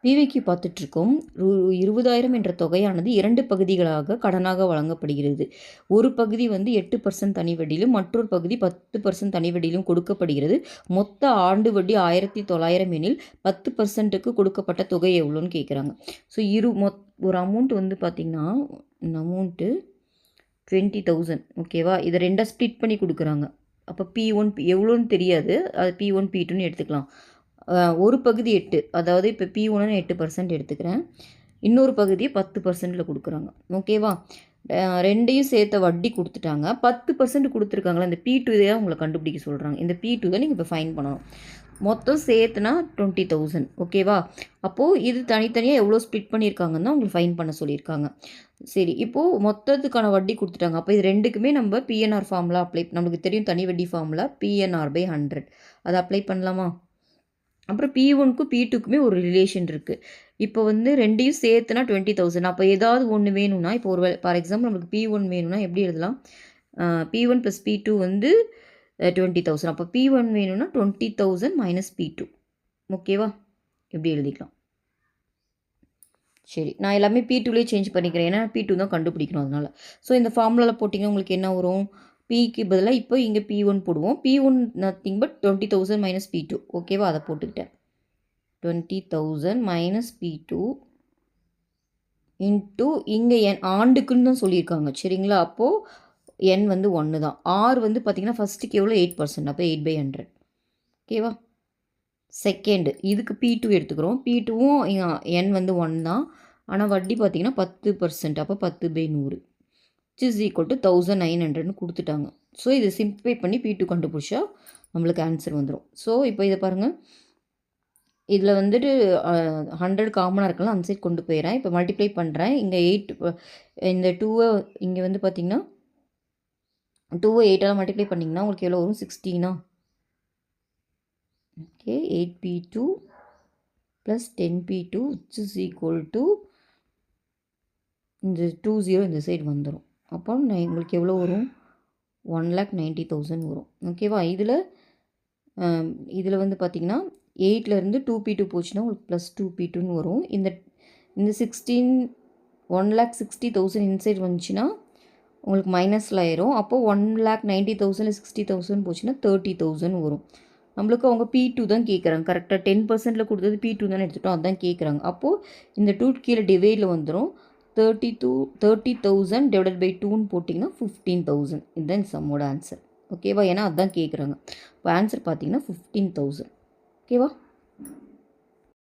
பிவிக்கு பார்த்துட்ருக்கோம். 20,000 என்ற தொகையானது 2 பகுதிகளாக கடனாக வழங்கப்படுகிறது. ஒரு பகுதி வந்து 8% தனி வட்டியிலும் மற்றொரு பகுதி 10% தனி வட்டியிலும் கொடுக்கப்படுகிறது. மொத்த ஆண்டு வட்டி 1,900 எனில் 10%க்கு கொடுக்கப்பட்ட தொகை எவ்வளோன்னு கேட்குறாங்க. ஸோ ஒரு அமௌண்ட் வந்து பார்த்திங்கன்னா இந்த அமௌண்ட்டு 20,000 ஓகேவா. இதை 2 ஸ்ப்ளிட் பண்ணி கொடுக்குறாங்க. அப்போ P1 எவ்வளோன்னு தெரியாது, அது P1 P2ன்னு எடுத்துக்கலாம். ஒரு பகுதி 8, அதாவது இப்போ P1 8% எடுத்துக்கிறேன், இன்னொரு பகுதியை 10%ல் கொடுக்குறாங்க. ஓகேவா. ரெண்டையும் சேர்த்த வட்டி கொடுத்துட்டாங்க. 10% கொடுத்துருக்காங்களா, இந்த P2 தான் உங்களை கண்டுபிடிக்க சொல்கிறாங்க. இந்த P2 தான் நீங்கள் இப்போ ஃபைன் பண்ணணும். மொத்தம் சேர்த்துனா 20,000 ஓகேவா. அப்போது இது தனித்தனியாக எவ்வளோ ஸ்ப்ளிட் பண்ணியிருக்காங்கன்னு தான் உங்களுக்கு ஃபைன் பண்ண சொல்லியிருக்காங்க. சரி, இப்போது மொத்தத்துக்கான வட்டி கொடுத்துட்டாங்க. அப்போ இது ரெண்டுக்குமே நம்ம பிஎன்ஆர் ஃபார்முலா அப்ளை, நம்மளுக்கு தெரியும் தனி வட்டி ஃபார்முலா PNR/100, அதை அப்ளை பண்ணலாமா. அப்புறம் P1க்கும் P2க்குமே ஒரு ரிலேஷன் இருக்குது. இப்போ வந்து ரெண்டையும் சேர்த்துனா 20,000. அப்போ ஏதாவது ஒன்று வேணும்னா, இப்போ ஒரு ஃபார் எக்ஸாம்பிள் நம்மளுக்கு P1 வேணும்னா எப்படி எழுதலாம், P1 + P2 வந்து 20,000. அப்போ P1 வேணும்னா 20,000 - P2. ஓகேவா, எப்படி எழுதிக்கலாம். சரி, நான் எல்லாமே P2லேயே சேஞ்ச் பண்ணிக்கிறேன், ஏன்னா P2 தான் கண்டுபிடிக்கணும் அதனால். ஸோ இந்த ஃபார்முலாவில் போட்டிங்கன்னா உங்களுக்கு என்ன வரும், Pக்கு பதிலாக இப்போ இங்கே P1 போடுவோம். P1 nothing but 20,000 - P2. ஓகேவா, அதை போட்டுக்கிட்டேன். 20,000 - P2 இன்ட்டு இங்கே ஆண்டுக்குன்னு தான் சொல்லியிருக்காங்க சரிங்களா. அப்போது N வந்து 1 தான். R வந்து பார்த்திங்கன்னா ஃபஸ்ட்டுக்கு எவ்வளோ 8%, அப்போ 8/100. ஓகேவா. செகண்டு இதுக்கு P2 எடுத்துக்கிறோம். P2வும் N வந்து 1 தான், ஆனால் வட்டி பார்த்திங்கன்னா 10%, அப்போ 10/100 = 1,900ன்னு கொடுத்துட்டாங்க. ஸோ இதை சிம்பிளை பண்ணி P2 கண்டுபிடிச்சா நம்மளுக்கு ஆன்சர் வந்துடும். ஸோ இப்போ இதை பாருங்கள், இதில் வந்துட்டு 100 காமனாக இருக்கலாம், அந்த சைட் கொண்டு போயிடுறேன். இப்போ மல்டிப்ளை பண்ணுறேன். இங்கே 8, இந்த 2வை இங்கே வந்து பார்த்திங்கன்னா 2வை 8ஆல் மல்டிப்ளை பண்ணிங்கன்னா உங்களுக்கு எவ்வளோ வரும், 16. ஓகே, 8P2 + 10P2 = இந்த 20 இந்த சைடு வந்துடும். அப்போ உங்களுக்கு எவ்வளோ வரும், 1,90,000 வரும். ஓகேவா. இதில் வந்து பார்த்திங்கன்னா 8லேருந்து 2P2 போச்சுன்னா உங்களுக்கு +2P2ன்னு வரும். இந்த 1,60,000 இன்சைட் வந்துச்சுன்னா உங்களுக்கு மைனஸில் ஆயிரும். அப்போது 1,90,000 60,000 போச்சுன்னா 30,000 வரும். நம்மளுக்கு அவங்க P2 தான் கேட்குறாங்க. கரெக்டாக 10%ல் கொடுத்தது P2 தானே எடுத்துட்டோம், அதுதான் கேட்குறாங்க. அப்போது இந்த 2 கீழே டிவைடில் வந்துடும். 30,000 / 2ன்னு போட்டிங்கன்னா 15,000. இதுதான் இந்த சம்மோட ஆன்சர். ஓகேவா, ஏன்னா அதுதான் கேட்குறாங்க. இப்போ ஆன்சர் பார்த்தீங்கன்னா 15,000. ஓகேவா.